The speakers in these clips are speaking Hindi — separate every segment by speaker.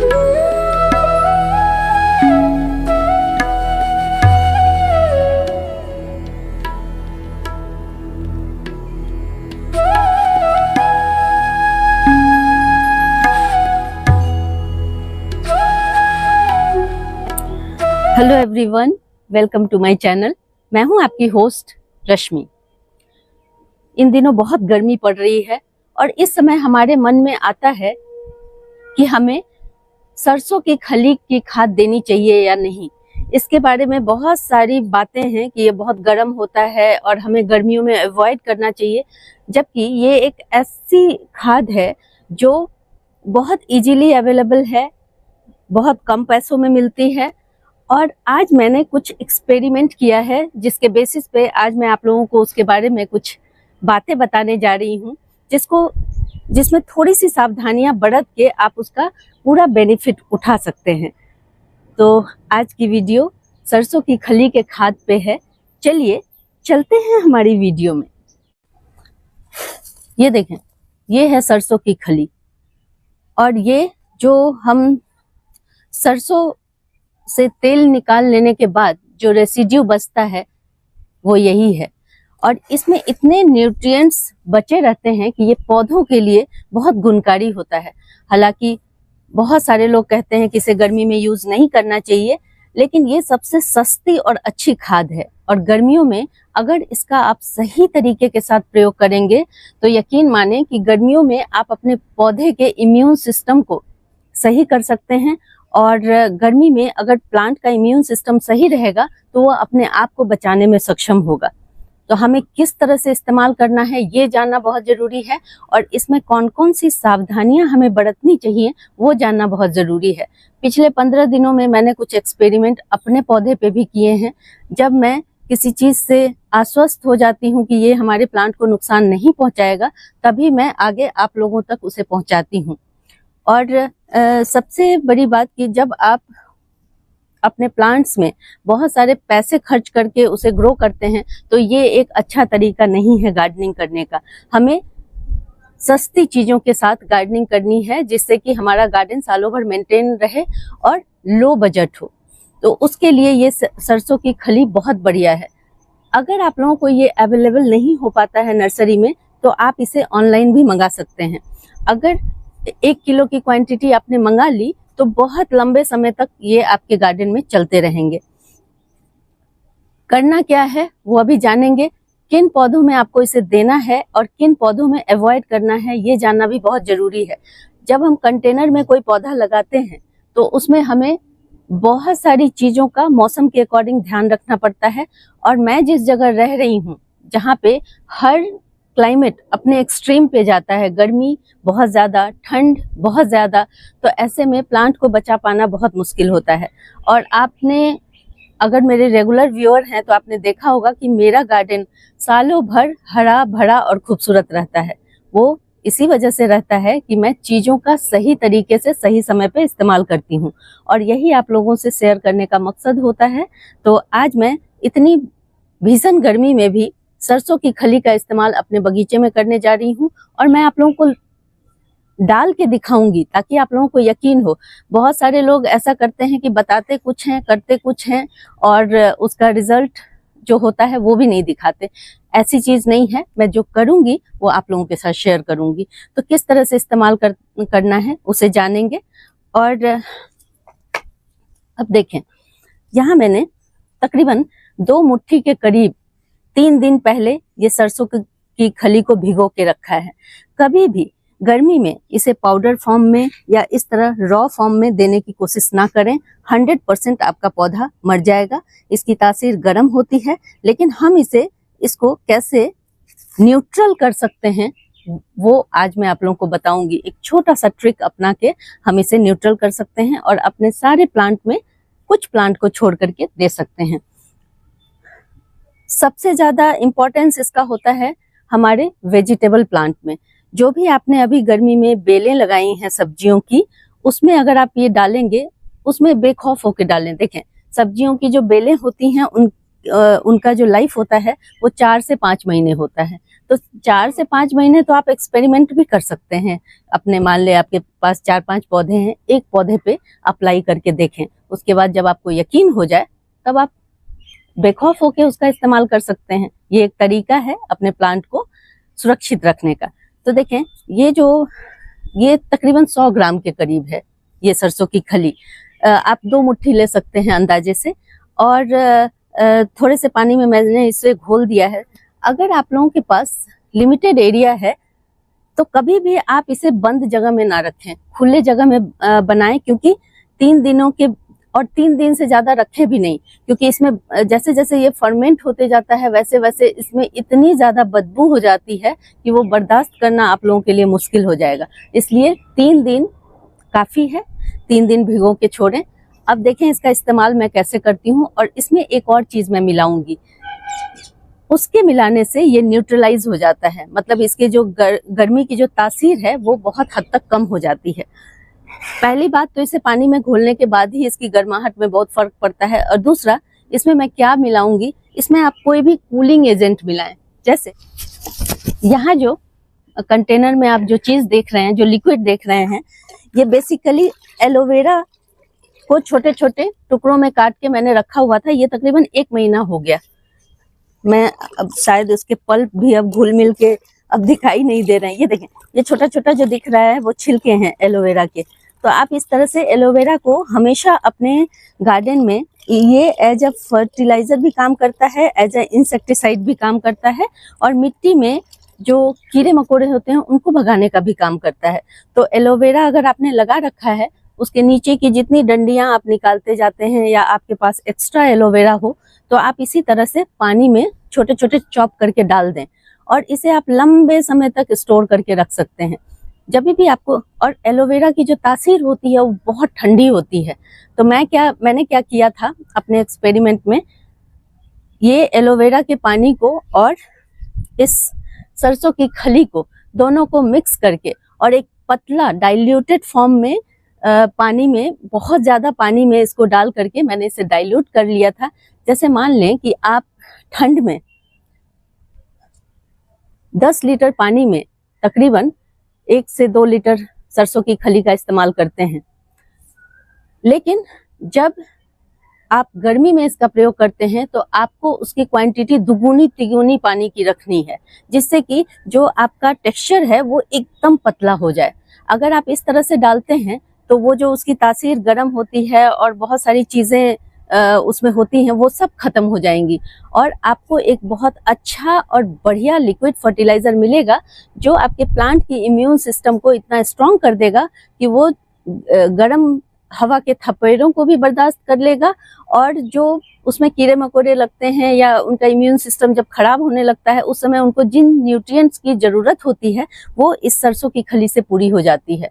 Speaker 1: Hello everyone, welcome to my channel. मैं हूं आपकी होस्ट रश्मि। इन दिनों बहुत गर्मी पड़ रही है और इस समय हमारे मन में आता है कि हमें सरसों की खली की खाद देनी चाहिए या नहीं। इसके बारे में बहुत सारी बातें हैं कि ये बहुत गर्म होता है और हमें गर्मियों में अवॉइड करना चाहिए, जबकि ये एक ऐसी खाद है जो बहुत इजीली अवेलेबल है, बहुत कम पैसों में मिलती है। और आज मैंने कुछ एक्सपेरिमेंट किया है जिसके बेसिस पे आज मैं आप लोगों को उसके बारे में कुछ बातें बताने जा रही हूँ, जिसमें थोड़ी सी सावधानियां बरत के आप उसका पूरा बेनिफिट उठा सकते हैं। तो आज की वीडियो सरसों की खली के खाद पे है। चलिए चलते हैं हमारी वीडियो में। ये देखें, ये है सरसों की खली और ये जो हम सरसों से तेल निकाल लेने के बाद जो रेसिड्यू बचता है वो यही है। और इसमें इतने न्यूट्रिएंट्स बचे रहते हैं कि ये पौधों के लिए बहुत गुणकारी होता है। हालांकि बहुत सारे लोग कहते हैं कि इसे गर्मी में यूज नहीं करना चाहिए, लेकिन ये सबसे सस्ती और अच्छी खाद है। और गर्मियों में अगर इसका आप सही तरीके के साथ प्रयोग करेंगे तो यकीन माने कि गर्मियों में आप अपने पौधे के इम्यून सिस्टम को सही कर सकते हैं। और गर्मी में अगर प्लांट का इम्यून सिस्टम सही रहेगा तो वो अपने आप को बचाने में सक्षम होगा। तो हमें किस तरह से इस्तेमाल करना है ये जानना बहुत जरूरी है, और इसमें कौन कौन सी सावधानियां हमें बरतनी चाहिए वो जानना बहुत जरूरी है। पिछले 15 दिनों में मैंने कुछ एक्सपेरिमेंट अपने पौधे पे भी किए हैं। जब मैं किसी चीज से आश्वस्त हो जाती हूँ कि ये हमारे प्लांट को नुकसान नहीं पहुंचाएगा, तभी मैं आगे आप लोगों तक उसे पहुंचाती हूँ। और सबसे बड़ी बात कि जब आप अपने प्लांट्स में बहुत सारे पैसे खर्च करके उसे ग्रो करते हैं तो ये एक अच्छा तरीका नहीं है गार्डनिंग करने का। हमें सस्ती चीजों के साथ गार्डनिंग करनी है, जिससे कि हमारा गार्डन सालों भर मेंटेन रहे और लो बजट हो। तो उसके लिए ये सरसों की खली बहुत बढ़िया है। अगर आप लोगों को ये अवेलेबल नहीं हो पाता है नर्सरी में, तो आप इसे ऑनलाइन भी मंगा सकते हैं। अगर 1 किलो की क्वांटिटी आपने मंगा ली तो बहुत लंबे समय तक ये आपके गार्डन में चलते रहेंगे। करना क्या है वो अभी जानेंगे। किन पौधों में आपको इसे देना है और किन पौधों में अवॉइड करना है ये जानना भी बहुत जरूरी है। जब हम कंटेनर में कोई पौधा लगाते हैं तो उसमें हमें बहुत सारी चीजों का मौसम के अकॉर्डिंग ध्यान रखना पड़ता है। और मैं जिस जगह रह रही हूँ, जहाँ पे हर क्लाइमेट अपने एक्सट्रीम पे जाता है, गर्मी बहुत ज्यादा, ठंड बहुत ज्यादा, तो ऐसे में प्लांट को बचा पाना बहुत मुश्किल होता है। और आपने अगर मेरे रेगुलर व्यूअर हैं तो आपने देखा होगा कि मेरा गार्डन सालों भर हरा भरा और खूबसूरत रहता है। वो इसी वजह से रहता है कि मैं चीजों का सही तरीके से सही समय पे इस्तेमाल करती हूँ, और यही आप लोगों से शेयर करने का मकसद होता है। तो आज मैं इतनी भीषण गर्मी में भी सरसों की खली का इस्तेमाल अपने बगीचे में करने जा रही हूँ, और मैं आप लोगों को डाल के दिखाऊंगी ताकि आप लोगों को यकीन हो। बहुत सारे लोग ऐसा करते हैं कि बताते कुछ हैं, करते कुछ हैं, और उसका रिजल्ट जो होता है वो भी नहीं दिखाते। ऐसी चीज नहीं है। मैं जो करूंगी वो आप लोगों के साथ शेयर करूंगी। तो किस तरह से इस्तेमाल करना है उसे जानेंगे। और अब देखें, यहाँ मैंने तकरीबन 2 मुट्ठी के करीब 3 दिन पहले ये सरसों की खली को भिगो के रखा है। कभी भी गर्मी में इसे पाउडर फॉर्म में या इस तरह रॉ फॉर्म में देने की कोशिश ना करें। 100% आपका पौधा मर जाएगा। इसकी तासीर गर्म होती है, लेकिन हम इसको कैसे न्यूट्रल कर सकते हैं वो आज मैं आप लोगों को बताऊंगी। एक छोटा सा ट्रिक अपना के हम इसे न्यूट्रल कर सकते हैं और अपने सारे प्लांट में कुछ प्लांट को छोड़ करके दे सकते हैं। सबसे ज्यादा इम्पोर्टेंस इसका होता है हमारे वेजिटेबल प्लांट में। जो भी आपने अभी गर्मी में बेलें लगाई हैं सब्जियों की, उसमें अगर आप ये डालेंगे, उसमें बेखौफ होके डालें। देखें, सब्जियों की जो बेलें होती हैं उनका जो लाइफ होता है वो 4 से 5 महीने होता है। तो 4 से 5 महीने तो आप एक्सपेरिमेंट भी कर सकते हैं अपने। मान ले आपके पास 4-5 पौधे हैं, एक पौधे पे अप्लाई करके देखें। उसके बाद जब आपको यकीन हो जाए तब आप बेखौफ होके उसका इस्तेमाल कर सकते हैं। ये एक तरीका है अपने प्लांट को सुरक्षित रखने का। तो देखें, ये तकरीबन 100 ग्राम के करीब है ये सरसों की खली। आप 2 मुट्ठी ले सकते हैं अंदाजे से, और थोड़े से पानी में मैंने इसे घोल दिया है। अगर आप लोगों के पास लिमिटेड एरिया है तो कभी भी आप इसे बंद जगह में ना रखें, खुले जगह में बनाएं, क्योंकि 3 दिनों के और 3 दिन से ज्यादा रखें भी नहीं, क्योंकि इसमें जैसे जैसे ये फर्मेंट होते जाता है वैसे वैसे इसमें इतनी ज्यादा बदबू हो जाती है कि वो बर्दाश्त करना आप लोगों के लिए मुश्किल हो जाएगा। इसलिए 3 दिन काफी है, 3 दिन भिगो के छोड़ें। अब देखें इसका इस्तेमाल मैं कैसे करती हूँ, और इसमें एक और चीज मैं मिलाऊंगी। उसके मिलाने से ये न्यूट्रलाइज हो जाता है, मतलब इसके जो गर्मी की जो तासीर है वो बहुत हद तक कम हो जाती है। पहली बात तो इसे पानी में घोलने के बाद ही इसकी गर्माहट में बहुत फर्क पड़ता है, और दूसरा इसमें मैं क्या मिलाऊंगी, इसमें आप कोई भी कूलिंग एजेंट मिलाएं। जैसे यहाँ जो कंटेनर में आप जो चीज देख रहे हैं, जो लिक्विड देख रहे हैं, ये बेसिकली एलोवेरा को छोटे छोटे टुकड़ों में काट के मैंने रखा हुआ था। ये तकरीबन 1 महीना हो गया। मैं अब शायद उसके पल्प भी अब घुल मिल के अब दिखाई नहीं दे रहे हैं। ये देखें, ये छोटा छोटा जो दिख रहा है वो छिलके हैं एलोवेरा के। तो आप इस तरह से एलोवेरा को हमेशा अपने गार्डन में, ये एज अ फर्टिलाइजर भी काम करता है, एज अ इंसेक्टिसाइड भी काम करता है, और मिट्टी में जो कीड़े मकोड़े होते हैं उनको भगाने का भी काम करता है। तो एलोवेरा अगर आपने लगा रखा है, उसके नीचे की जितनी डंडियां आप निकालते जाते हैं, या आपके पास एक्स्ट्रा एलोवेरा हो, तो आप इसी तरह से पानी में छोटे छोटे चॉप करके डाल दें, और इसे आप लंबे समय तक स्टोर करके रख सकते हैं। जब भी आपको, और एलोवेरा की जो तासीर होती है वो बहुत ठंडी होती है। तो मैंने क्या किया था अपने एक्सपेरिमेंट में, ये एलोवेरा के पानी को और इस सरसों की खली को, दोनों को मिक्स करके, और एक पतला डाइल्यूटेड फॉर्म में पानी में, बहुत ज्यादा पानी में इसको डाल करके मैंने इसे डाइल्यूट कर लिया था। जैसे मान लें कि आप ठंड में 10 लीटर पानी में तकरीबन 1 से 2 लीटर सरसों की खली का इस्तेमाल करते हैं, लेकिन जब आप गर्मी में इसका प्रयोग करते हैं तो आपको उसकी क्वांटिटी दुगुनी तिगुनी पानी की रखनी है, जिससे कि जो आपका टेक्सचर है वो एकदम पतला हो जाए। अगर आप इस तरह से डालते हैं तो वो जो उसकी तासीर गर्म होती है और बहुत सारी चीजें उसमें होती हैं, वो सब खत्म हो जाएंगी, और आपको एक बहुत अच्छा और बढ़िया लिक्विड फर्टिलाइजर मिलेगा, जो आपके प्लांट की इम्यून सिस्टम को इतना स्ट्रांग कर देगा कि वो गर्म हवा के थपेड़ों को भी बर्दाश्त कर लेगा, और जो उसमें कीड़े मकोड़े लगते हैं या उनका इम्यून सिस्टम जब खराब होने लगता है, उस समय उनको जिन न्यूट्रिएंट्स की जरूरत होती है वो इस सरसों की खली से पूरी हो जाती है।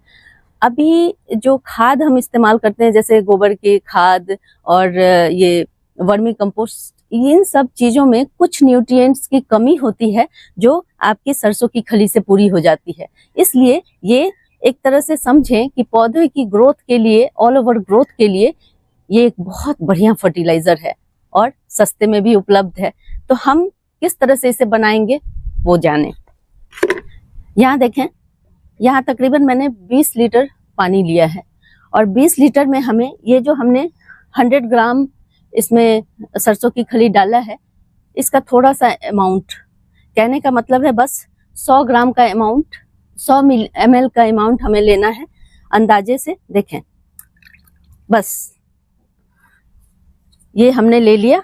Speaker 1: अभी जो खाद हम इस्तेमाल करते हैं, जैसे गोबर की खाद और ये वर्मी कंपोस्ट, इन सब चीजों में कुछ न्यूट्रिएंट्स की कमी होती है जो आपकी सरसों की खली से पूरी हो जाती है। इसलिए ये एक तरह से समझें कि पौधे की ग्रोथ के लिए, ऑल ओवर ग्रोथ के लिए ये एक बहुत बढ़िया फर्टिलाइजर है, और सस्ते में भी उपलब्ध है। तो हम किस तरह से इसे बनाएंगे वो जानें। यहाँ देखें, यहाँ तकरीबन मैंने 20 लीटर पानी लिया है, और 20 लीटर में हमें ये जो हमने 100 ग्राम इसमें सरसों की खली डाला है, इसका थोड़ा सा अमाउंट, कहने का मतलब है बस 100 ग्राम का अमाउंट, 100 ml का अमाउंट हमें लेना है अंदाजे से। देखें, बस ये हमने ले लिया।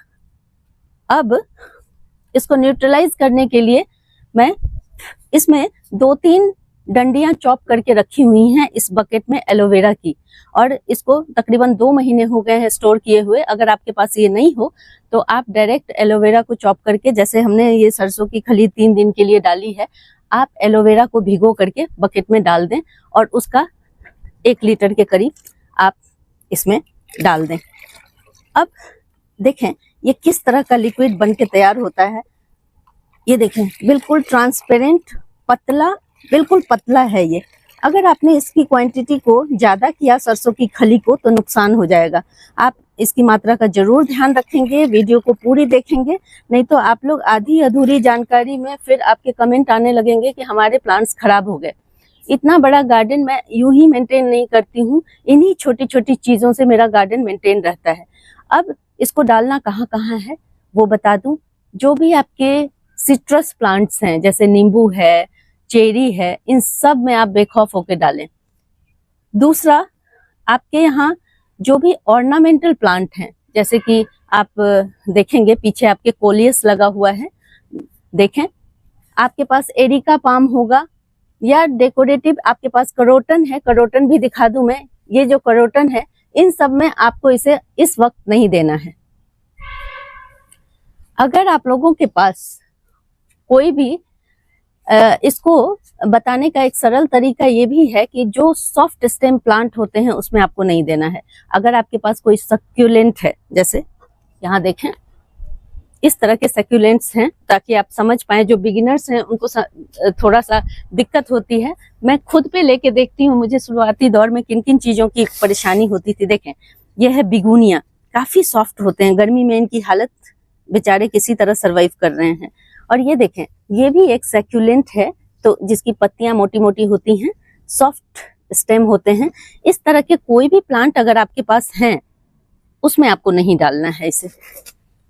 Speaker 1: अब इसको न्यूट्रलाइज करने के लिए मैं इसमें 2-3 डंडियां चॉप करके रखी हुई हैं इस बकेट में एलोवेरा की, और इसको तकरीबन 2 महीने हो गए हैं स्टोर किए हुए। अगर आपके पास ये नहीं हो तो आप डायरेक्ट एलोवेरा को चॉप करके, जैसे हमने ये सरसों की खली 3 दिन के लिए डाली है, आप एलोवेरा को भिगो करके बकेट में डाल दें, और उसका 1 लीटर के करीब आप इसमें डाल दें। अब देखें ये किस तरह का लिक्विड बन के तैयार होता है। ये देखें, बिल्कुल ट्रांसपेरेंट, पतला, बिल्कुल पतला है ये। अगर आपने इसकी क्वांटिटी को ज्यादा किया सरसों की खली को तो नुकसान हो जाएगा। आप इसकी मात्रा का जरूर ध्यान रखेंगे, वीडियो को पूरी देखेंगे, नहीं तो आप लोग आधी अधूरी जानकारी में फिर आपके कमेंट आने लगेंगे कि हमारे प्लांट्स खराब हो गए। इतना बड़ा गार्डन मैं यूं ही मेंटेन नहीं करती हूँ, इन्हीं छोटी छोटी चीजों से मेरा गार्डन मेंटेन रहता है। अब इसको डालना कहाँ कहाँ है वो बता दूं। जो भी आपके सिट्रस प्लांट्स हैं, जैसे नींबू है, चेरी है, इन सब में आप बेखौफ होकर डालें। दूसरा, आपके यहाँ जो भी ऑर्नामेंटल प्लांट हैं, जैसे कि आप देखेंगे पीछे आपके कोलियस लगा हुआ है, देखें, आपके पास एरिका पाम होगा या डेकोरेटिव आपके पास करोटन है, करोटन भी दिखा दूं मैं। ये जो करोटन है, इन सब में आपको इसे इस वक्त नहीं देना है। अगर आप लोगों के पास कोई भी इसको बताने का एक सरल तरीका ये भी है कि जो सॉफ्ट स्टेम प्लांट होते हैं उसमें आपको नहीं देना है। अगर आपके पास कोई सक्यूलेंट है, जैसे यहाँ देखें इस तरह के सक्यूलेंट्स हैं, ताकि आप समझ पाए, जो बिगिनर्स हैं उनको थोड़ा सा दिक्कत होती है। मैं खुद पे लेके देखती हूँ, मुझे शुरुआती दौर में किन किन चीजों की परेशानी होती थी। देखें, यह है बिगुनिया, काफी सॉफ्ट होते हैं, गर्मी में इनकी हालत बेचारे किसी तरह सरवाइव कर रहे हैं। और ये देखें, ये भी एक सैक्यूलेंट है, तो जिसकी पत्तियां मोटी मोटी होती हैं, सॉफ्ट स्टेम होते हैं। इस तरह के कोई भी प्लांट अगर आपके पास हैं, उसमें आपको नहीं डालना है इसे।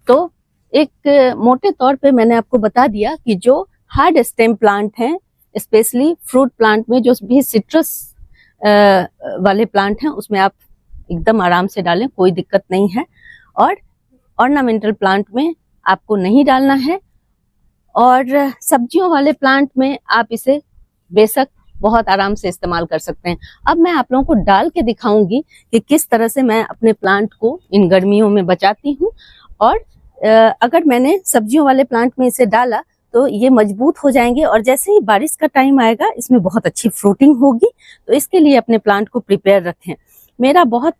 Speaker 1: तो एक मोटे तौर पे मैंने आपको बता दिया कि जो हार्ड स्टेम प्लांट हैं, स्पेशली फ्रूट प्लांट में, जो भी सिट्रस वाले प्लांट हैं, उसमें आप एकदम आराम से डालें, कोई दिक्कत नहीं है। और ऑर्नामेंटल प्लांट में आपको नहीं डालना है। और सब्जियों वाले प्लांट में आप इसे बेशक बहुत आराम से इस्तेमाल कर सकते हैं। अब मैं आप लोगों को डाल के दिखाऊंगी कि किस तरह से मैं अपने प्लांट को इन गर्मियों में बचाती हूँ। और अगर मैंने सब्जियों वाले प्लांट में इसे डाला तो ये मजबूत हो जाएंगे, और जैसे ही बारिश का टाइम आएगा इसमें बहुत अच्छी फ्रूटिंग होगी। तो इसके लिए अपने प्लांट को प्रिपेयर रखें। मेरा बहुत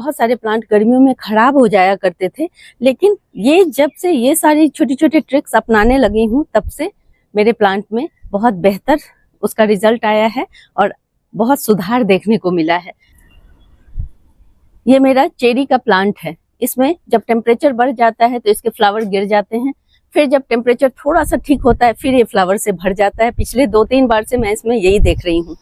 Speaker 1: सारे प्लांट गर्मियों में खराब हो जाया करते थे, लेकिन ये जब से ये सारी छोटी छोटी ट्रिक्स अपनाने लगी हूँ, तब से मेरे प्लांट में बहुत बेहतर उसका रिजल्ट आया है और बहुत सुधार देखने को मिला है। ये मेरा चेरी का प्लांट है। इसमें जब टेम्परेचर बढ़ जाता है तो इसके फ्लावर गिर जाते हैं, फिर जब टेम्परेचर थोड़ा सा ठीक होता है फिर ये फ्लावर से भर जाता है। पिछले 2-3 बार से मैं इसमें यही देख रही हूँ।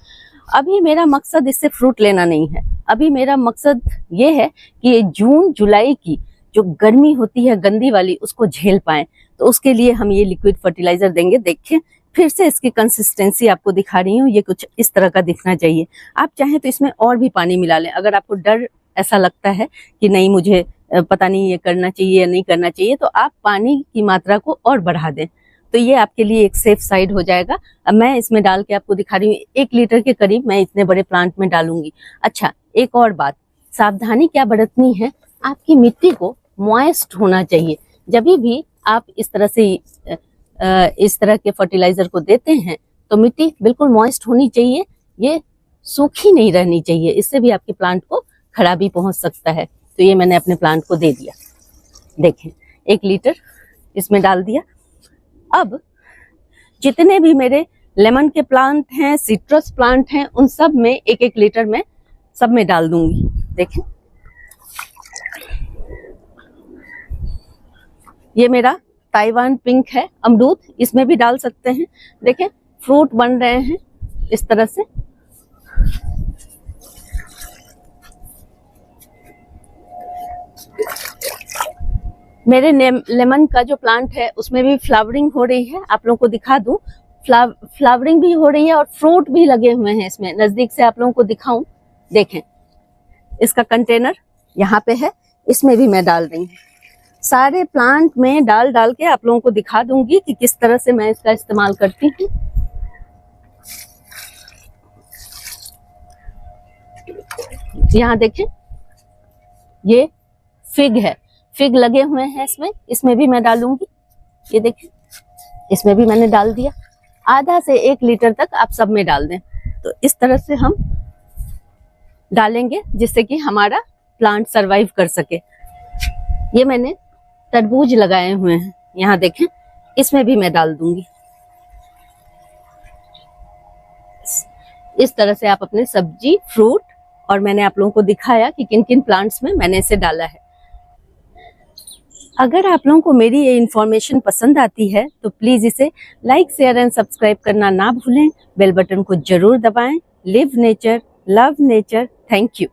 Speaker 1: अभी मेरा मकसद इससे फ्रूट लेना नहीं है, अभी मेरा मकसद ये है कि ये जून जुलाई की जो गर्मी होती है गंदी वाली, उसको झेल पाएं। तो उसके लिए हम ये लिक्विड फर्टिलाइजर देंगे। देखें, फिर से इसकी कंसिस्टेंसी आपको दिखा रही हूँ, ये कुछ इस तरह का दिखना चाहिए। आप चाहें तो इसमें और भी पानी मिला लें। अगर आपको डर ऐसा लगता है कि नहीं मुझे पता नहीं ये करना चाहिए या नहीं करना चाहिए, तो आप पानी की मात्रा को और बढ़ा दें, तो ये आपके लिए एक सेफ साइड हो जाएगा। अब मैं इसमें डाल के आपको दिखा रही हूँ, 1 लीटर के करीब मैं इतने बड़े प्लांट में डालूंगी। अच्छा, एक और बात, सावधानी क्या बरतनी है, आपकी मिट्टी को मॉइस्ट होना चाहिए। जब भी आप इस तरह के फर्टिलाइजर को देते हैं तो मिट्टी बिल्कुल मॉइस्ट होनी चाहिए, ये सूखी नहीं रहनी चाहिए, इससे भी आपके प्लांट को खराबी पहुंच सकता है। तो ये मैंने अपने प्लांट को दे दिया। देखें, 1 लीटर इसमें डाल दिया। अब जितने भी मेरे लेमन के प्लांट हैं, सिट्रस प्लांट हैं, उन सब में 1-1 लीटर में सब में डाल दूंगी। देखें, ये मेरा ताइवान पिंक है, अमरूद, इसमें भी डाल सकते हैं। देखें, फ्रूट बन रहे हैं इस तरह से। मेरे लेमन का जो प्लांट है उसमें भी फ्लावरिंग हो रही है, आप लोगों को दिखा दूं। फ्लावरिंग भी हो रही है और फ्रूट भी लगे हुए हैं इसमें। नजदीक से आप लोगों को दिखाऊं, देखें, इसका कंटेनर यहाँ पे है, इसमें भी मैं डाल रही हूँ। सारे प्लांट में डाल के आप लोगों को दिखा दूंगी कि किस तरह से मैं इसका इस्तेमाल करती हूँ। यहाँ देखें, ये फिग है, फिग लगे हुए हैं इसमें भी मैं डालूंगी। ये देखिए, इसमें भी मैंने डाल दिया। आधा से 1 लीटर तक आप सब में डाल दें। तो इस तरह से हम डालेंगे जिससे कि हमारा प्लांट सरवाइव कर सके। ये मैंने तरबूज लगाए हुए हैं, यहाँ देखें, इसमें भी मैं डाल दूंगी। इस तरह से आप अपने सब्जी, फ्रूट, और मैंने आप लोगों को दिखाया कि किन किन प्लांट्स में मैंने इसे डाला है। अगर आप लोगों को मेरी ये इन्फॉर्मेशन पसंद आती है तो प्लीज इसे लाइक, शेयर एंड सब्सक्राइब करना ना भूलें। बेल बटन को जरूर दबाएं। Live nature, love nature. Thank you.